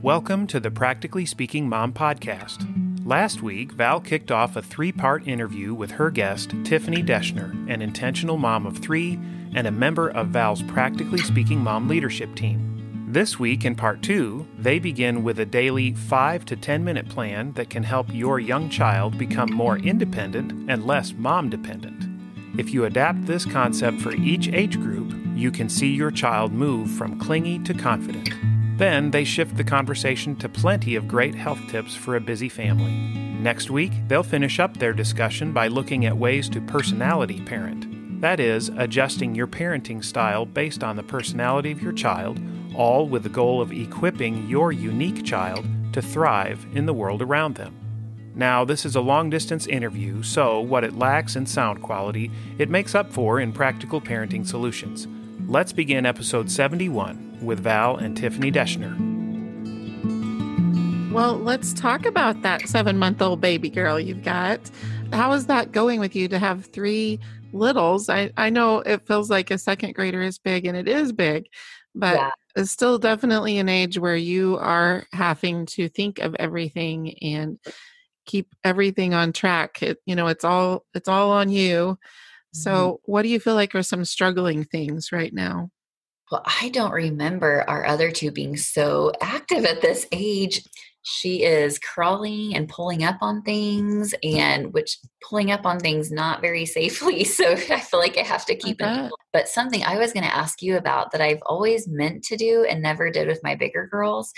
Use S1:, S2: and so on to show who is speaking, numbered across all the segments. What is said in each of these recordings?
S1: Welcome to the Practically Speaking Mom podcast. Last week, Val kicked off a 3-part interview with her guest, Tiffany Deschner, an intentional mom of 3 and a member of Val's Practically Speaking Mom leadership team. This week, in part 2, they begin with a daily 5 to 10 minute plan that can help your young child become more independent and less mom-dependent. If you adapt this concept for each age group, you can see your child move from clingy to confident. Then they shift the conversation to plenty of great health tips for a busy family. Next week, they'll finish up their discussion by looking at ways to personality parent. That is, adjusting your parenting style based on the personality of your child, all with the goal of equipping your unique child to thrive in the world around them. Now, this is a long-distance interview, so what it lacks in sound quality, it makes up for in practical parenting solutions. Let's begin episode 71 with Val and Tiffany Deschner.
S2: Well, let's talk about that 7-month-old baby girl you've got. How is that going with you to have 3 littles? I know it feels like a second grader is big, and it is big, but it's still definitely an age where you are having to think of everything and keep everything on track. It's all on you. So what do you feel like are some struggling things right now?
S3: Well, I don't remember our other 2 being so active at this age. She is crawling and pulling up on things, and which pulling up on things not very safely. So I feel like I have to keep it. But something I was going to ask you about that I've always meant to do and never did with my bigger girls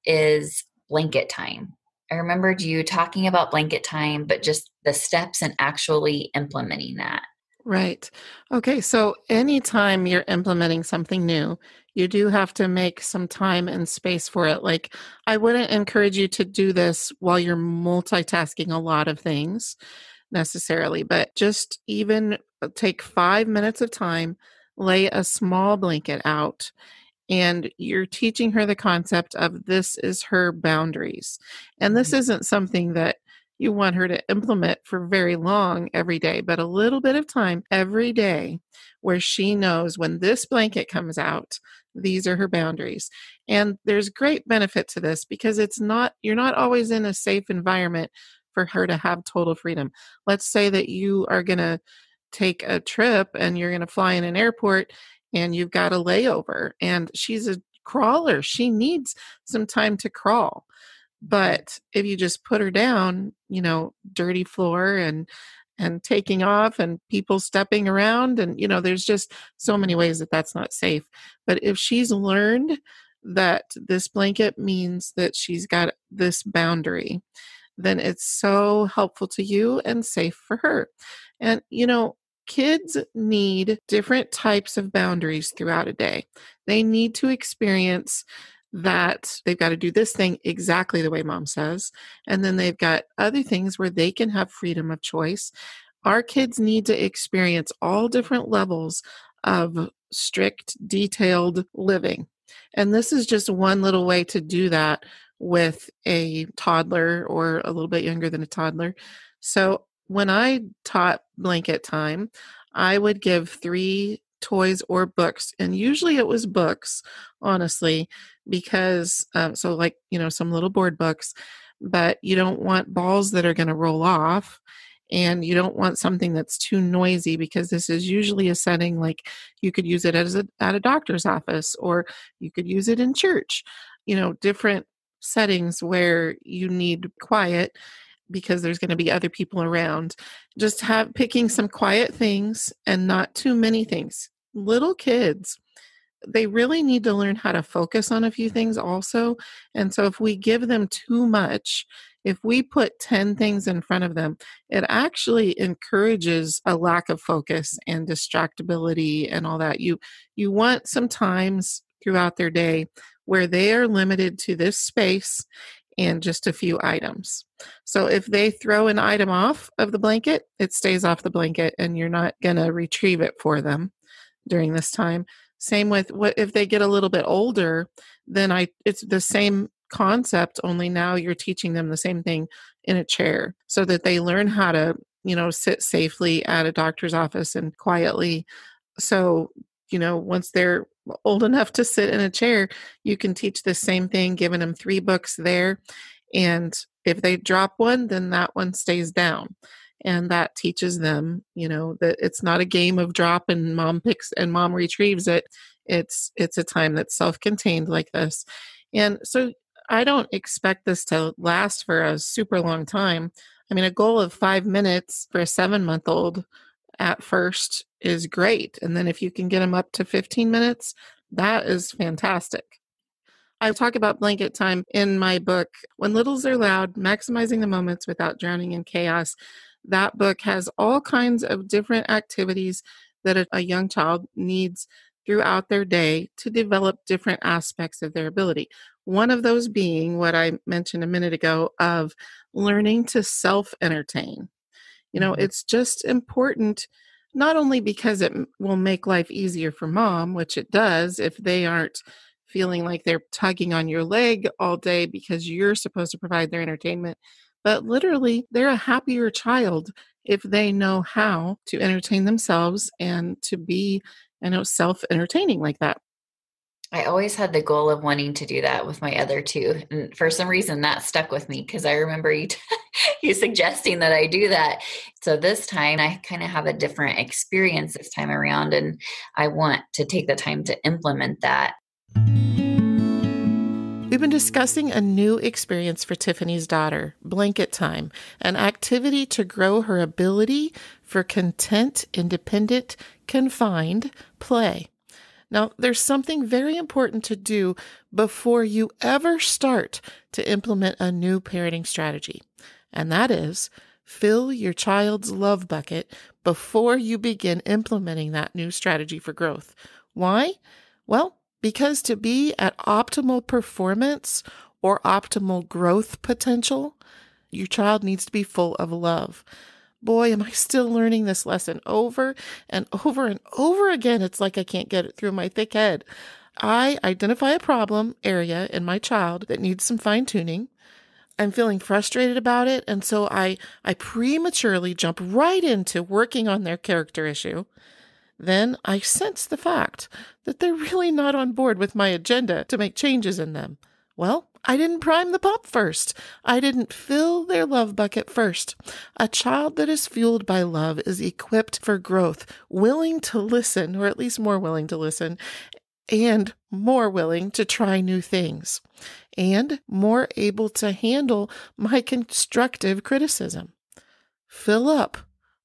S3: is blanket time. I remembered you talking about blanket time, but just the steps and actually implementing that.
S2: Right. Okay. So anytime you're implementing something new, you do have to make some time and space for it. Like, I wouldn't encourage you to do this while you're multitasking a lot of things necessarily, but just even take 5 minutes of time, lay a small blanket out, and you're teaching her the concept of this is her boundaries. And this isn't something that you want her to implement for very long every day, but a little bit of time every day where she knows when this blanket comes out, these are her boundaries. And there's great benefit to this because you're not always in a safe environment for her to have total freedom. Let's say that you are going to take a trip and you're going to fly in an airport and you've got a layover and she's a crawler. She needs some time to crawl. But if you just put her down, dirty floor and taking off and people stepping around and, there's just so many ways that that's not safe. But if she's learned that this blanket means that she's got this boundary, then it's so helpful to you and safe for her. And, kids need different types of boundaries throughout a day. They need to experience that they've got to do this thing exactly the way mom says. And then they've got other things where they can have freedom of choice. Our kids need to experience all different levels of strict, detailed living. And this is just one little way to do that with a toddler or a little bit younger than a toddler. So when I taught blanket time, I would give 3 toys or books. And usually it was books, honestly, because some little board books, but you don't want balls that are going to roll off, and you don't want something that's too noisy because this is usually a setting like you could use it at a doctor's office, or you could use it in church, different settings where you need quiet because there's going to be other people around. Just picking some quiet things and not too many things. Little kids, they really need to learn how to focus on a few things also. And so if we give them too much, if we put 10 things in front of them, it actually encourages a lack of focus and distractibility and all that. You want some times throughout their day where they are limited to this space and just a few items. So if they throw an item off of the blanket, it stays off the blanket and you're not going to retrieve it for them during this time. Same with if they get a little bit older, then it's the same concept, only now you're teaching them the same thing in a chair so that they learn how to, sit safely at a doctor's office and quietly. So, once they're old enough to sit in a chair, you can teach the same thing, giving them 3 books there. And if they drop one, then that one stays down. And that teaches them, that it's not a game of drop and mom picks and mom retrieves it. It's a time that's self-contained like this. And so I don't expect this to last for a super long time. I mean, a goal of 5 minutes for a 7-month-old at first is great. And then if you can get them up to 15 minutes, that is fantastic. I talk about blanket time in my book, When Littles Are Loud, Maximizing the Moments Without Drowning in Chaos. That book has all kinds of different activities that a young child needs throughout their day to develop different aspects of their ability. One of those being what I mentioned a minute ago of learning to self-entertain. It's just important, not only because it will make life easier for mom, which it does if they aren't feeling like they're tugging on your leg all day because you're supposed to provide their entertainment, but literally they're a happier child if they know how to entertain themselves and to be, self-entertaining like that.
S3: I always had the goal of wanting to do that with my other two. And for some reason that stuck with me because I remember you, you suggesting that I do that. So this time I kind of have a different experience this time around, and I want to take the time to implement that.
S2: We've been discussing a new experience for Tiffany's daughter, Blanket Time, an activity to grow her ability for content, independent, confined play. Now, there's something very important to do before you ever start to implement a new parenting strategy, and that is fill your child's love bucket before you begin implementing that new strategy for growth. Why? Well, because to be at optimal performance or optimal growth potential, your child needs to be full of love. Boy, am I still learning this lesson over and over and over again. It's like I can't get it through my thick head. I identify a problem area in my child that needs some fine tuning. I'm feeling frustrated about it. And so I prematurely jump right into working on their character issue. Then I sense the fact that they're really not on board with my agenda to make changes in them. Well, I didn't prime the pump first. I didn't fill their love bucket first. A child that is fueled by love is equipped for growth, willing to listen, or at least more willing to listen, and more willing to try new things, and more able to handle my constructive criticism. Fill up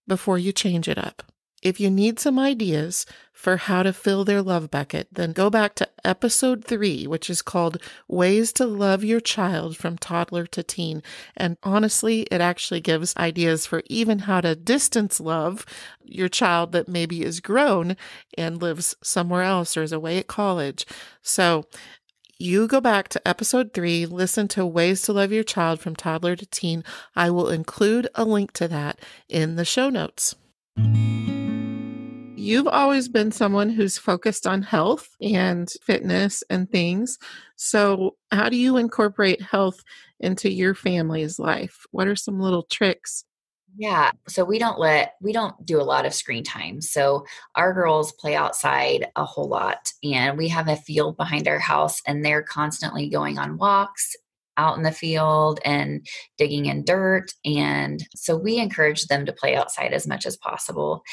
S2: before you change it up. If you need some ideas for how to fill their love bucket, then go back to episode 3, which is called Ways to Love Your Child from Toddler to Teen. And honestly, it actually gives ideas for even how to distance love your child that maybe is grown and lives somewhere else or is away at college. So you go back to episode 3, listen to Ways to Love Your Child from Toddler to Teen. I will include a link to that in the show notes. You've always been someone who's focused on health and fitness and things. So how do you incorporate health into your family's life? What are some little tricks?
S3: Yeah. So we don't do a lot of screen time. So our girls play outside a whole lot, and we have a field behind our house, and they're constantly going on walks out in the field and digging in dirt. And so we encourage them to play outside as much as possible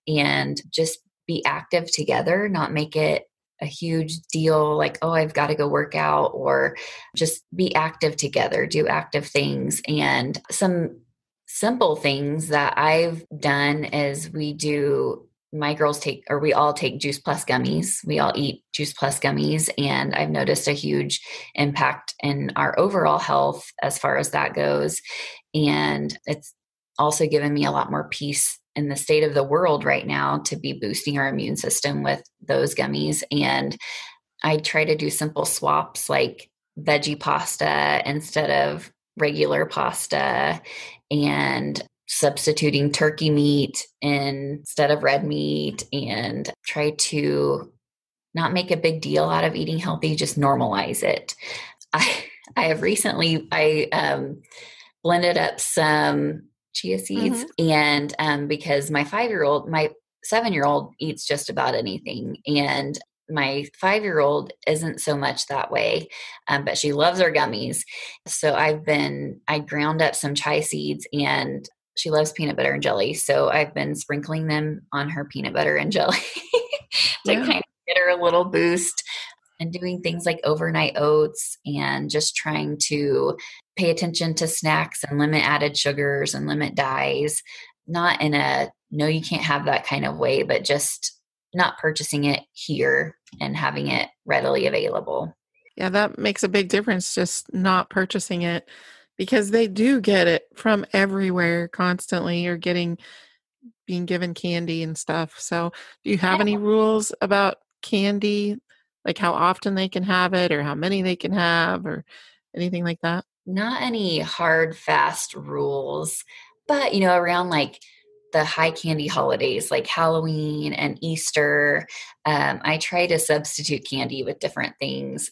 S3: and just be active together, not make it a huge deal like, oh, I've got to go work out, or just be active together, do active things. And some simple things that I've done is we all take Juice Plus gummies. We all eat Juice Plus gummies. And I've noticed a huge impact in our overall health as far as that goes. And it's also given me a lot more peace in the state of the world right now to be boosting our immune system with those gummies. And I try to do simple swaps like veggie pasta instead of regular pasta, and substituting turkey meat instead of red meat, and try to not make a big deal out of eating healthy, just normalize it. I have recently, blended up some chia seeds, and because my 7-year-old eats just about anything. And My 5-year-old isn't so much that way, but she loves her gummies. So I ground up some chia seeds, and she loves peanut butter and jelly. So I've been sprinkling them on her peanut butter and jelly to
S2: Yeah.
S3: kind of get her a little boost, and doing things like overnight oats, and just trying to pay attention to snacks and limit added sugars and limit dyes, not in a no, you can't have that kind of way, but just not purchasing it here and having it readily available.
S2: Yeah, that makes a big difference, just not purchasing it, because they do get it from everywhere constantly. You're being given candy and stuff. So, do you have any rules about candy, like how often they can have it or how many they can have or anything like that?
S3: Not any hard, fast rules, but around like the high candy holidays like Halloween and Easter, I try to substitute candy with different things,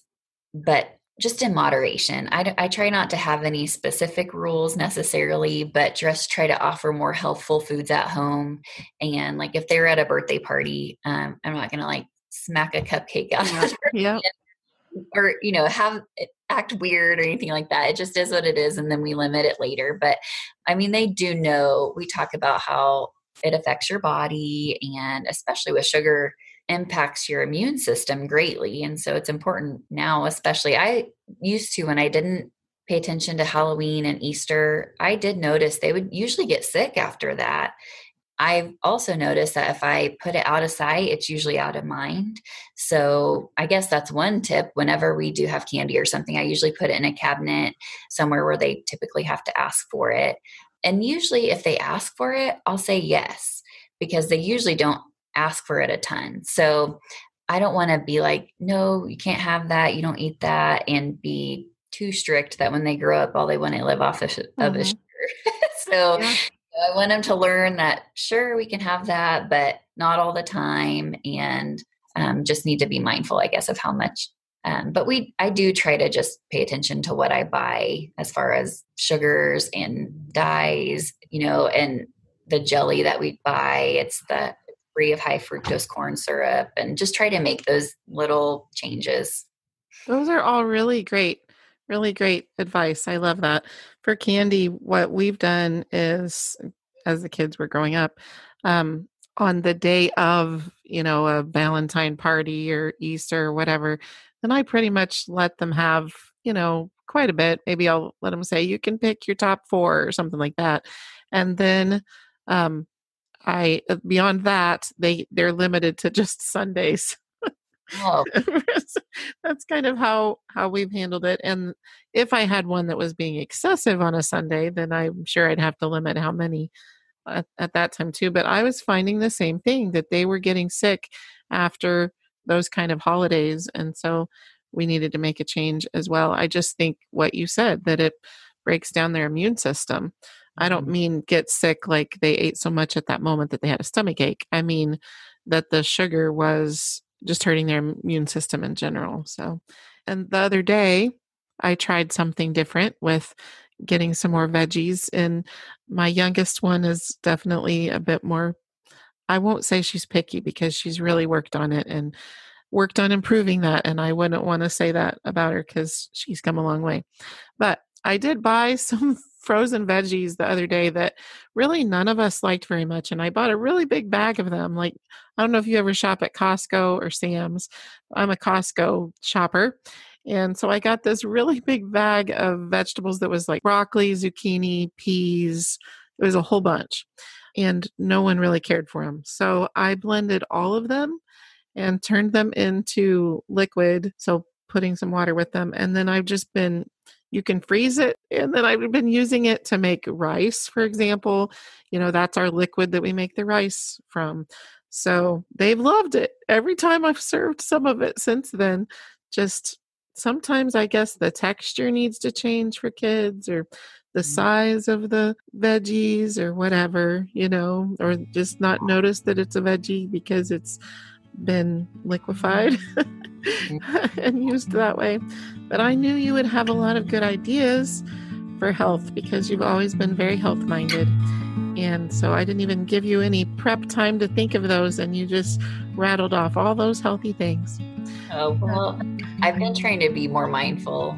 S3: but just in moderation. I try not to have any specific rules necessarily, but just try to offer more healthful foods at home. And like if they're at a birthday party, I'm not going to like smack a cupcake out
S2: Yeah.
S3: of their
S2: Yeah.
S3: or have it act weird or anything like that. It just is what it is, and then we limit it later. But I mean, they do know, we talk about how it affects your body, and especially with sugar, impacts your immune system greatly. And so it's important now, especially I used to, when I didn't pay attention to Halloween and Easter, I did notice they would usually get sick after that. I've also noticed that if I put it out of sight, it's usually out of mind. So I guess that's one tip. Whenever we do have candy or something, I usually put it in a cabinet somewhere where they typically have to ask for it. And usually if they ask for it, I'll say yes, because they usually don't ask for it a ton. So I don't want to be like, no, you can't have that. You don't eat that, and be too strict that when they grow up, all they want to live off of is
S2: Mhm.
S3: sugar. So
S2: Yeah.
S3: I want them to learn that, sure, we can have that, but not all the time. And just need to be mindful, I guess, of how much. But I do try to just pay attention to what I buy as far as sugars and dyes, and the jelly that we buy. It's free of high fructose corn syrup, and just try to make those little changes.
S2: Those are all really great advice. I love that. For candy, what we've done is, as the kids were growing up, on the day of, a Valentine party or Easter or whatever, then I pretty much let them have, quite a bit. Maybe I'll let them say, you can pick your top four or something like that. And then, beyond that, they're limited to just Sundays.
S3: Oh,
S2: That's kind of how we've handled it. And if I had one that was being excessive on a Sunday, then I'm sure I'd have to limit how many at that time too. But I was finding the same thing, that they were getting sick after those kind of holidays, and so we needed to make a change as well. I just think what you said, that it breaks down their immune system. I don't mean get sick like they ate so much at that moment that they had a stomach ache. I mean that the sugar was just hurting their immune system in general. So, and the other day, I tried something different with getting some more veggies. And my youngest one is definitely a bit more, I won't say she's picky, because she's really worked on it and worked on improving that. And I wouldn't want to say that about her, because she's come a long way. But I did buy some frozen veggies the other day that really none of us liked very much. And I bought a really big bag of them. Like, I don't know if you ever shop at Costco or Sam's. I'm a Costco shopper. And so I got this really big bag of vegetables that was like broccoli, zucchini, peas. It was a whole bunch. And no one really cared for them. So I blended all of them and turned them into liquid. So putting some water with them. And then I've just been, you can freeze it. And then I've been using it to make rice, for example. That's our liquid that we make the rice from. So they've loved it. Every time I've served some of it since then, just sometimes I guess the texture needs to change for kids, or the size of the veggies or whatever, or just not notice that it's a veggie because it's been liquefied and used that way. But I knew you would have a lot of good ideas for health, because you've always been very health minded. And so I didn't even give you any prep time to think of those, and you just rattled off all those healthy things.
S3: Oh, well, I've been trying to be more mindful,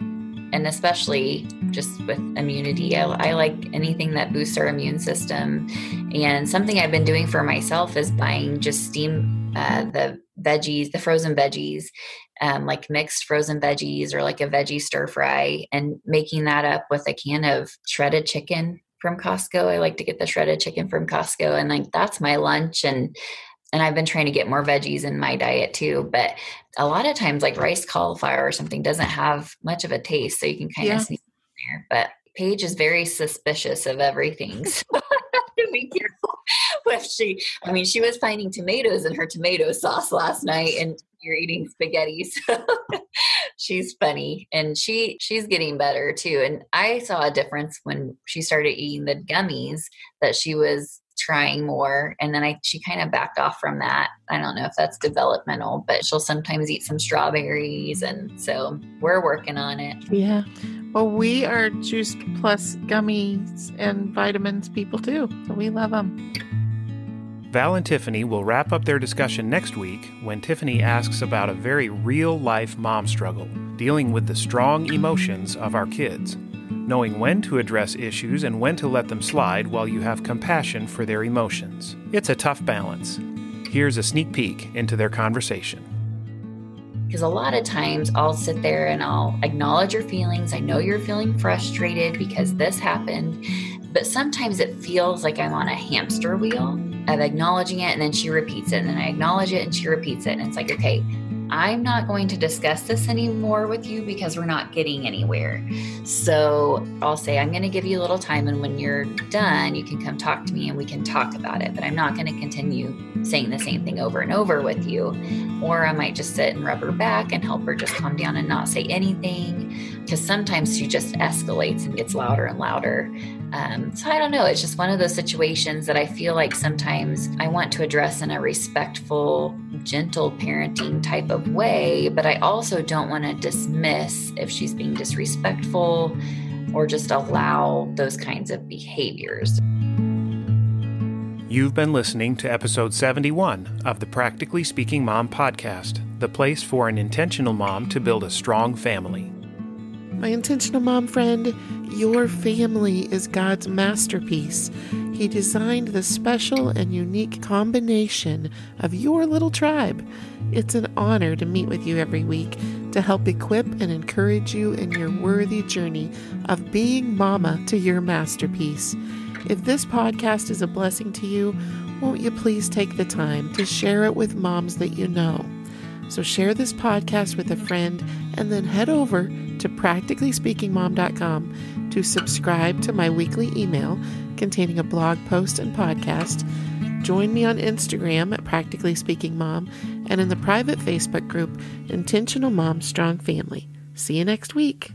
S3: and especially just with immunity. I like anything that boosts our immune system. And something I've been doing for myself is buying just the veggies, the frozen veggies, like mixed frozen veggies or like a veggie stir fry, and making that up with a can of shredded chicken from Costco. I like to get the shredded chicken from Costco, and like that's my lunch. And I've been trying to get more veggies in my diet too. But a lot of times like rice cauliflower or something doesn't have much of a taste. So you can kind of sneak in there. But Paige is very suspicious of everything. So I have to be careful with she was finding tomatoes in her tomato sauce last night, and you're eating spaghetti. So she's funny, and she's getting better too. And I saw a difference when she started eating the gummies, that she was trying more, and then she kind of backed off from that. I don't know if that's developmental, but she'll sometimes eat some strawberries, and so we're working on it.
S2: Yeah. Well, we are Juice Plus gummies and vitamins people too, so we love them.
S1: Val and Tiffany will wrap up their discussion next week when Tiffany asks about a very real-life mom struggle, dealing with the strong emotions of our kids, knowing when to address issues and when to let them slide while you have compassion for their emotions. It's a tough balance. Here's a sneak peek into their conversation.
S3: Because a lot of times I'll sit there and I'll acknowledge your feelings. I know you're feeling frustrated because this happened, but sometimes it feels like I'm on a hamster wheel of acknowledging it, and then she repeats it, and then I acknowledge it and she repeats it. And it's like, okay, I'm not going to discuss this anymore with you because we're not getting anywhere. So I'll say, I'm going to give you a little time, and when you're done, you can come talk to me and we can talk about it. But I'm not going to continue saying the same thing over and over with you. Or I might just sit and rub her back and help her just calm down and not say anything, because sometimes she just escalates and gets louder and louder. So I don't know. It's just one of those situations that I feel like sometimes I want to address in a respectful, gentle parenting type of way, but I also don't want to dismiss if she's being disrespectful or just allow those kinds of behaviors.
S1: You've been listening to episode 71 of the Practically Speaking Mom podcast, the place for an intentional mom to build a strong family.
S2: My intentional mom friend, your family is God's masterpiece. He designed the special and unique combination of your little tribe. It's an honor to meet with you every week to help equip and encourage you in your worthy journey of being mama to your masterpiece. If this podcast is a blessing to you, won't you please take the time to share it with moms that you know? So share this podcast with a friend, and then head over to practicallyspeakingmom.com to subscribe to my weekly email containing a blog post and podcast. Join me on Instagram at Practically Speaking Mom, and in the private Facebook group, Intentional Mom Strong Family. See you next week.